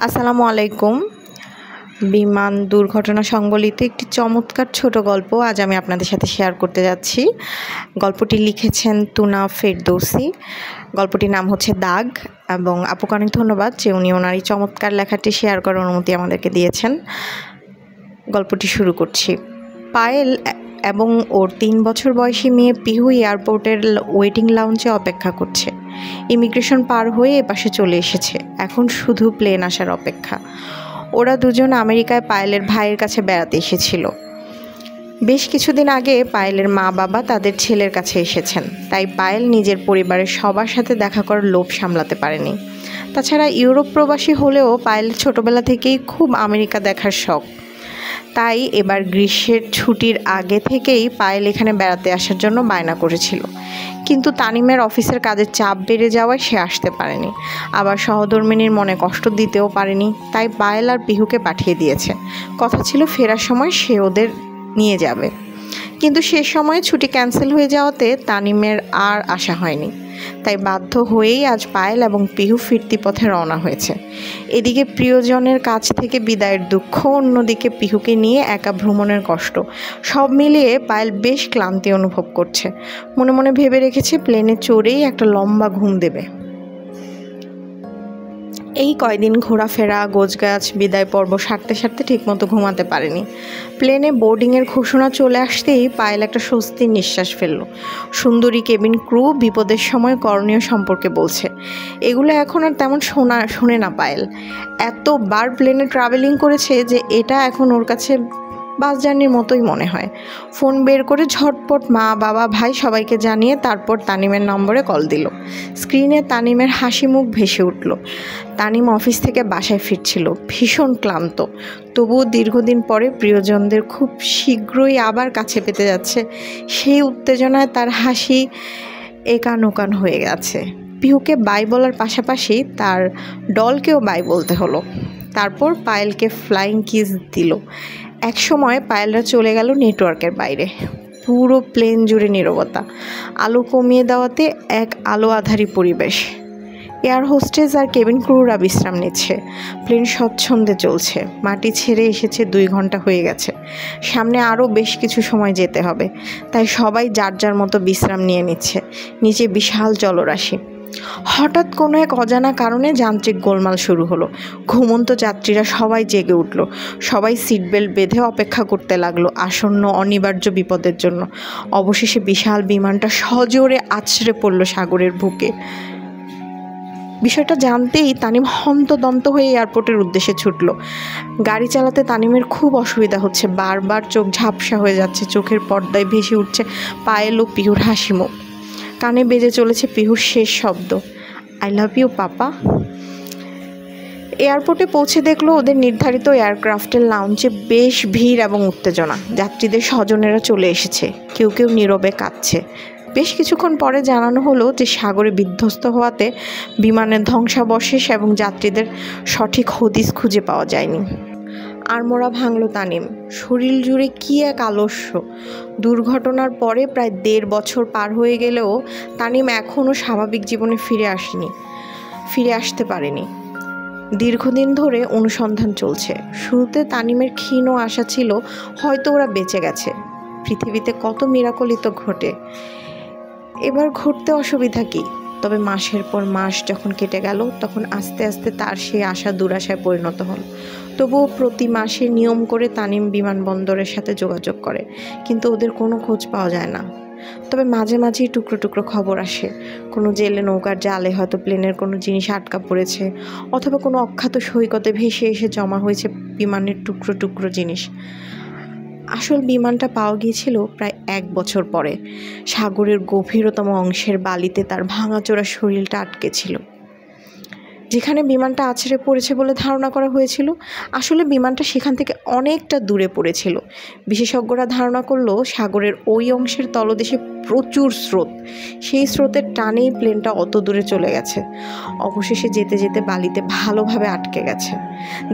আসসালামু আলাইকুম। বিমান দুর্ঘটনা সংবলিত একটি চমৎকার ছোট গল্প আজ আমি আপনাদের সাথে শেয়ার করতে যাচ্ছি। গল্পটি লিখেছেন তুনা ফেরদৌসী। গল্পটির নাম হচ্ছে দাগ, এবং আপুকে অনেক ধন্যবাদ যে উনি ওনার এই চমৎকার লেখাটি শেয়ার করার অনুমতি আমাদেরকে দিয়েছেন। গল্পটি শুরু করছি। পায়েল এবং ওর 3 বছর বয়সী মেয়ে পিহু এয়ারপোর্টের ওয়েটিং লাউঞ্জে অপেক্ষা করছে। ইমিগ্রেশন পার হয়ে এপাশে চলে এসেছে, এখন শুধু প্লেন আসার অপেক্ষা। ওরা দুজন আমেরিকায় পায়েলের ভাইয়ের কাছে বেড়াতে এসেছিল। বেশ কিছুদিন আগে পায়েলের মা বাবা তাদের ছেলের কাছে এসেছেন, তাই পায়েল নিজের পরিবারের সবার সাথে দেখা করার লোভ সামলাতে পারেনি। তাছাড়া ইউরোপ প্রবাসী হলেও পায়েলের ছোটবেলা থেকেই খুব আমেরিকা দেখার শখ, তাই এবার গ্রীষ্মের ছুটির আগে থেকেই পায়েল এখানে বেড়াতে আসার জন্য বায়না করেছিল। কিন্তু তানিমের অফিসের কাজের চাপ বেড়ে যাওয়ায় সে আসতে পারেনি, আবার সহধর্মিনীর মনে কষ্ট দিতেও পারেনি, তাই পায়েল আর পিহুকে পাঠিয়ে দিয়েছে। কথা ছিল ফেরার সময় সে ওদের নিয়ে যাবে, কিন্তু সে সময়ে ছুটি ক্যান্সেল হয়ে যাওয়াতে তানিমের আর আসা হয়নি। তাই বাধ্য হয়েই আজ পায়েল এবং পিহু ফিরতি পথে রওনা হয়েছে। এদিকে প্রিয়জনের কাছ থেকে বিদায়ের দুঃখ, অন্যদিকে পিহুকে নিয়ে একা ভ্রমণের কষ্ট, সব মিলিয়ে পায়েল বেশ ক্লান্তি অনুভব করছে। মনে মনে ভেবে রেখেছে প্লেনে চড়েই একটা লম্বা ঘুম দেবে। এই কয়দিন ঘোরাফেরা, গোছগাছ, বিদায় পর্ব সারতে সারতে ঠিকমতো ঘুমাতে পারেনি। প্লেনে বোর্ডিংয়ের ঘোষণা চলে আসতেই পায়েল একটা স্বস্তির নিঃশ্বাস ফেলল। সুন্দরী কেবিন ক্রু বিপদের সময় করণীয় সম্পর্কে বলছে। এগুলো এখন আর তেমন শোনে না পায়েল। এতবার প্লেনে ট্রাভেলিং করেছে যে এটা এখন ওর কাছে বাস জার্নির মতোই মনে হয়। ফোন বের করে ঝটপট মা বাবা ভাই সবাইকে জানিয়ে তারপর তানিমের নম্বরে কল দিল। স্ক্রিনে তানিমের হাসি মুখ ভেসে উঠল। তানিম অফিস থেকে বাসায় ফিরছিল, ভীষণ ক্লান্ত। তবুও দীর্ঘদিন পরে প্রিয়জনদের খুব শীঘ্রই আবার কাছে পেতে যাচ্ছে, সেই উত্তেজনায় তার হাসি একান ওকান হয়ে গেছে। পিহুকে বাই বলার পাশাপাশি তার ডলকেও বাই বলতে হলো। তারপর পায়েলকে ফ্লাইং কিস দিল। এক সময় পায়েলরা চলে গেল নেটওয়ার্কের বাইরে। পুরো প্লেন জুড়ে নীরবতা। আলো কমিয়ে দেওয়াতে এক আলো আধারী পরিবেশ। এয়ার হোস্টেস আর কেবিন ক্রুরা বিশ্রাম নিচ্ছে। প্লেন স্বচ্ছন্দে চলছে। মাটি ছেড়ে এসেছে 2 ঘন্টা হয়ে গেছে। সামনে আরও বেশ কিছু সময় যেতে হবে, তাই সবাই যার যার মতো বিশ্রাম নিয়ে নিচ্ছে। নিচে বিশাল জলরাশি। হঠাৎ কোনো এক অজানা কারণে যান্ত্রিক গোলমাল শুরু হলো। ঘুমন্ত যাত্রীরা সবাই জেগে উঠল। সবাই সিট বেল্ট বেঁধে অপেক্ষা করতে লাগলো আসন্ন অনিবার্য বিপদের জন্য। অবশেষে বিশাল বিমানটা সজোরে আছড়ে পড়ল সাগরের বুকে। বিষয়টা জানতেই তানিম হন্তদন্ত হয়ে এয়ারপোর্টের উদ্দেশ্যে ছুটল। গাড়ি চালাতে তানিমের খুব অসুবিধা হচ্ছে, বারবার চোখ ঝাপসা হয়ে যাচ্ছে। চোখের পর্দায় ভেসে উঠছে পায়েল ও পিহুর হাসি মুখ। কানে বেজে চলেছে পিহুর শেষ শব্দ, আই লাভ ইউ পাপা। এয়ারপোর্টে পৌঁছে দেখলো ওদের নির্ধারিত এয়ারক্রাফটের লাউঞ্জে বেশ ভিড় এবং উত্তেজনা। যাত্রীদের স্বজনেরা চলে এসেছে, কেউ কেউ নীরবে কাঁদছে। বেশ কিছুক্ষণ পরে জানানো হলো যে সাগরে বিধ্বস্ত হওয়াতে বিমানের ধ্বংসাবশেষ এবং যাত্রীদের সঠিক হদিস খুঁজে পাওয়া যায়নি। আড়মোড়া ভাঙল তানিম। শরীর জুড়ে কী এক আলস্য। দুর্ঘটনার পরে প্রায় 1.5 বছর পার হয়ে গেলেও তানিম এখনও স্বাভাবিক জীবনে ফিরে আসতে পারেনি। দীর্ঘদিন ধরে অনুসন্ধান চলছে। শুরুতে তানিমের ক্ষীণ আশা ছিল হয়তো ওরা বেঁচে গেছে। পৃথিবীতে কত মিরাকলই তো ঘটে, এবার ঘটতে অসুবিধা কী? তবে মাসের পর মাস যখন কেটে গেল, তখন আস্তে আস্তে তার সেই আশা দুরাশায় পরিণত হল। তবুও প্রতি মাসে নিয়ম করে তানিম বিমানবন্দরের সাথে যোগাযোগ করে, কিন্তু ওদের কোনো খোঁজ পাওয়া যায় না। তবে মাঝে মাঝেই টুকরো টুকরো খবর আসে। কোনো জেলে নৌকার জালে হয়তো প্লেনের কোনো জিনিস আটকা পড়েছে, অথবা কোনো অখ্যাত সৈকতে ভেসে এসে জমা হয়েছে বিমানের টুকরো টুকরো জিনিস। আসল বিমানটা পাওয়া গিয়েছিল প্রায় 1 বছর পরে। সাগরের গভীরতম অংশের বালিতে তার ভাঙাচোরা শরীরটা আটকে ছিল। যেখানে বিমানটা আছড়ে পড়েছে বলে ধারণা করা হয়েছিল, আসলে বিমানটা সেখান থেকে অনেকটা দূরে পড়েছিল। বিশেষজ্ঞরা ধারণা করলো সাগরের ওই অংশের তলদেশে প্রচুর স্রোত, সেই স্রোতের টানেই প্লেনটা অত দূরে চলে গেছে। অবশেষে যেতে যেতে বালিতে ভালোভাবে আটকে গেছে।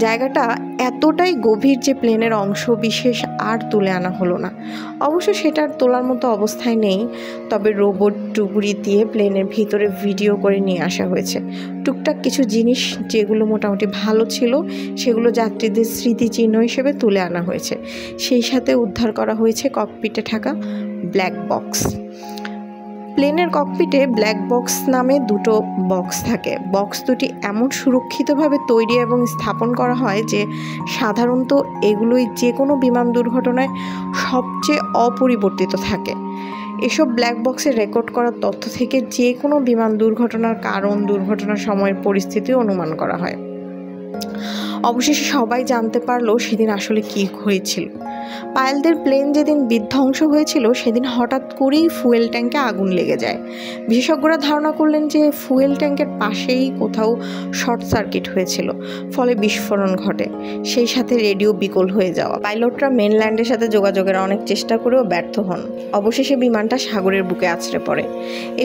জায়গাটা এতটাই গভীর যে প্লেনের অংশ বিশেষ আর তুলে আনা হলো না। অবশ্য সেটার তোলার মতো অবস্থায় নেই, তবে রোবট টুকরি দিয়ে প্লেনের ভিতরে ভিডিও করে নিয়ে আসা হয়েছে। টুকটাক কিছু জিনিস যেগুলো মোটামুটি ভালো ছিল সেগুলো যাত্রীদের স্মৃতিচিহ্ন হিসেবে তুলে আনা হয়েছে। সেই সাথে উদ্ধার করা হয়েছে ককপিটে থাকা ব্ল্যাক বক্স। প্লেনের ককপিটে ব্ল্যাক বক্স নামে দুটো বক্স থাকে। বক্স দুটি এমন সুরক্ষিতভাবে তৈরি এবং স্থাপন করা হয় যে সাধারণত এগুলোই যে কোনো বিমান দুর্ঘটনায় সবচেয়ে অপরিবর্তিত থাকে। এসব ব্ল্যাক বক্সে রেকর্ড করা তথ্য থেকে যে কোনো বিমান দুর্ঘটনার কারণ, দুর্ঘটনার সময়ের পরিস্থিতি অনুমান করা হয়। অবশেষে সবাই জানতে পারলো সেদিন আসলে কী হয়েছিল। পাইলটদের প্লেন যেদিন বিধ্বংস হয়েছিল সেদিন হঠাৎ করেই ফুয়েল ট্যাঙ্কে আগুন লেগে যায়। বিশেষজ্ঞরা ধারণা করলেন যে ফুয়েল ট্যাঙ্কের পাশেই কোথাও শর্ট সার্কিট হয়েছিল, ফলে বিস্ফোরণ ঘটে। সেই সাথে রেডিও বিকল হয়ে যাওয়া। পাইলটরা মেনল্যান্ডের সাথে যোগাযোগের অনেক চেষ্টা করেও ব্যর্থ হন। অবশেষে বিমানটা সাগরের বুকে আছড়ে পড়ে।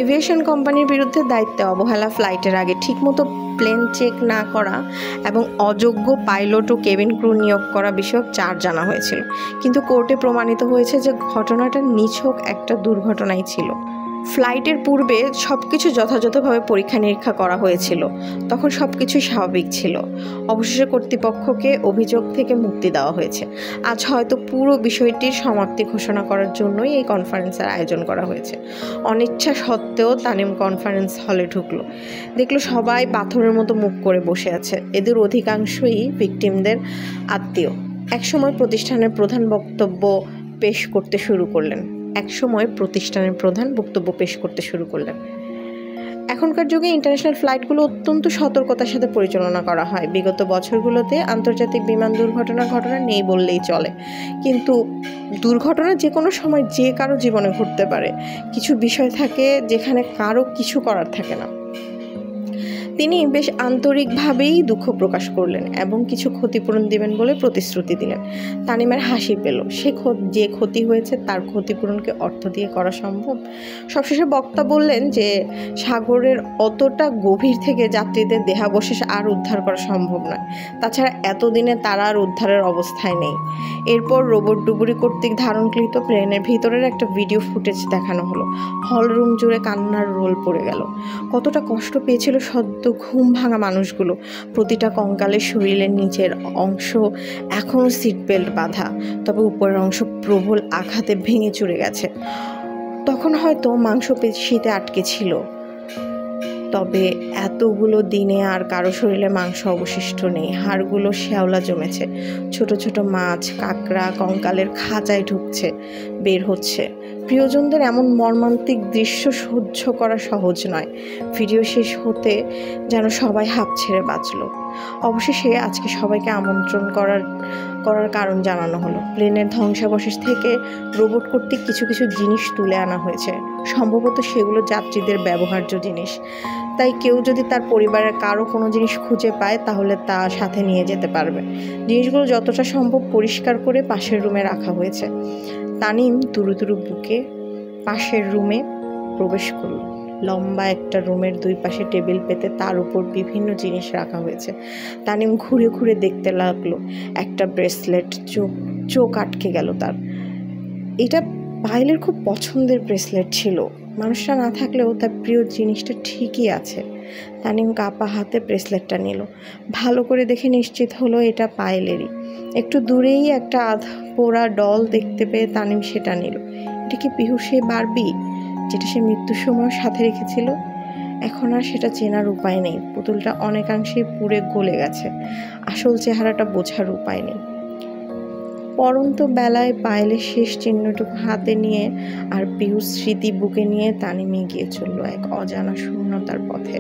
এভিয়েশন কোম্পানির বিরুদ্ধে দায়িত্বে অবহেলা, ফ্লাইটের আগে ঠিকমতো প্লেন চেক না করা এবং অযোগ্য পাইলট ও কেবিন ক্রু নিয়োগ করা বিষয়ক চার্জ জানা হয়েছিল। কিন্তু কোর্টে প্রমাণিত হয়েছে যে ঘটনাটা নিছক একটা দুর্ঘটনাই ছিল। ফ্লাইটের পূর্বে সব কিছু যথাযথভাবে পরীক্ষা নিরীক্ষা করা হয়েছিল, তখন সব কিছুই স্বাভাবিক ছিল। অবশেষে কর্তৃপক্ষকে অভিযোগ থেকে মুক্তি দেওয়া হয়েছে। আজ হয়তো পুরো বিষয়টির সমাপ্তি ঘোষণা করার জন্যই এই কনফারেন্সের আয়োজন করা হয়েছে। অনিচ্ছা সত্ত্বেও তানিম কনফারেন্স হলে ঢুকলো, দেখলো সবাই পাথরের মতো মুখ করে বসে আছে। এদের অধিকাংশই ভিকটিমদের আত্মীয়। একসময় প্রতিষ্ঠানের প্রধান বক্তব্য পেশ করতে শুরু করলেন। এখনকার যুগে ইন্টারন্যাশনাল ফ্লাইটগুলো অত্যন্ত সতর্কতার সাথে পরিচালনা করা হয়। বিগত বছরগুলোতে আন্তর্জাতিক বিমান দুর্ঘটনা নেই বললেই চলে, কিন্তু দুর্ঘটনা যে কোনো সময় যে কারো জীবনে ঘটতে পারে। কিছু বিষয় থাকে যেখানে কারো কিছু করার থাকে না। তিনি বেশ আন্তরিকভাবেই দুঃখ প্রকাশ করলেন এবং কিছু ক্ষতিপূরণ দিবেন বলে প্রতিশ্রুতি দিলেন। তানিমের হাসি পেল। যে ক্ষতি হয়েছে তার ক্ষতিপূরণকে অর্থ দিয়ে করা সম্ভব? সবশেষে বক্তা বললেন যে সাগরের অতটা গভীর থেকে যাত্রীদের দেহাবশেষ আর উদ্ধার করা সম্ভব নয়। তাছাড়া এতদিনে তারা আর উদ্ধারের অবস্থায় নেই। এরপর রোবট ডুবুরি কর্তৃক ধারণকৃত প্লেনের ভিতরের একটা ভিডিও ফুটেজ দেখানো হলো। হল রুম জুড়ে কান্নার রোল পড়ে গেল। কতটা কষ্ট পেয়েছিল সদ্য ঘুম ভাঙা মানুষগুলো। প্রতিটা কঙ্কালের শরীরের নিচের অংশ এখনও সিট বেল্ট বাঁধা, তবে উপরের অংশ প্রবল আঘাতে ভেঙে চুরে গেছে। তখন হয়তো মাংসপেশিতে আটকে ছিল, তবে এতগুলো দিনে আর কারো শরীরে মাংস অবশিষ্ট নেই। হাড়গুলো শ্যাওলা জমেছে। ছোট ছোট মাছ, কাঁকড়া কঙ্কালের খাঁচায় ঢুকছে, বের হচ্ছে। প্রিয়জনদের এমন মর্মান্তিক দৃশ্য সহ্য করা সহজ নয়। ভিডিও শেষ হতে যেন সবাই হাঁপ ছেড়ে বাঁচল। অবশেষে আজকে সবাইকে আমন্ত্রণ করার কারণ জানানো হলো। প্লেনের ধ্বংসাবশেষ থেকে রোবট কর্তৃক কিছু জিনিস তুলে আনা হয়েছে। সম্ভবত সেগুলো যাত্রীদের ব্যবহার্য জিনিস। তাই কেউ যদি তার পরিবারের কারো কোনো জিনিস খুঁজে পায় তাহলে তা সাথে নিয়ে যেতে পারবে। জিনিসগুলো যতটা সম্ভব পরিষ্কার করে পাশের রুমে রাখা হয়েছে। তানিম দুরু বুকে পাশের রুমে প্রবেশ করল। লম্বা একটা রুমের দুই পাশে টেবিল পেতে তার উপর বিভিন্ন জিনিস রাখা হয়েছে। তানিম ঘুরে ঘুরে দেখতে লাগলো। একটা ব্রেসলেট। চোখ আটকে গেল তার। এটা পায়েলের খুব পছন্দের ব্রেসলেট ছিল। মানুষটা না থাকলেও তার প্রিয় জিনিসটা ঠিকই আছে। তানিম কাপা হাতে ব্রেসলেটটা নিল। ভালো করে দেখে নিশ্চিত হলো এটা পায়েলেরই। একটু দূরেই একটা আধা পোড়া ডল দেখতে পেয়ে তানিম সেটা নিল। এটা কি পিহু সেই বারবি যেটা সে মৃত্যুর সময় সাথে রেখেছিল? এখন আর সেটা চেনার উপায় নেই। পুতুলটা অনেকাংশেই পুড়ে গলে গেছে। আসল চেহারাটা বোঝার উপায় নেই। পরন্ত বেলায় পায়েলের শেষ চিহ্নটুকু হাতে নিয়ে আর পিহুর স্মৃতি বুকে নিয়ে তানিম এগিয়ে চলল এক অজানা শূন্যতার পথে।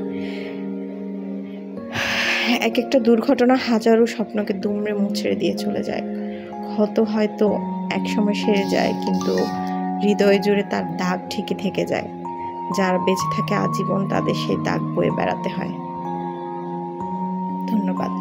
এক একটা দুর্ঘটনা হাজারো স্বপ্নকে দুমড়ে মুচড়ে দিয়ে চলে যায়। ক্ষত হয়তো একসময় সেরে যায়, কিন্তু হৃদয় জুড়ে তার দাগ ঠিকই থেকে যায়। যারা বেঁচে থাকে আজীবন তাদের সেই দাগ বয়ে বেড়াতে হয়। ধন্যবাদ।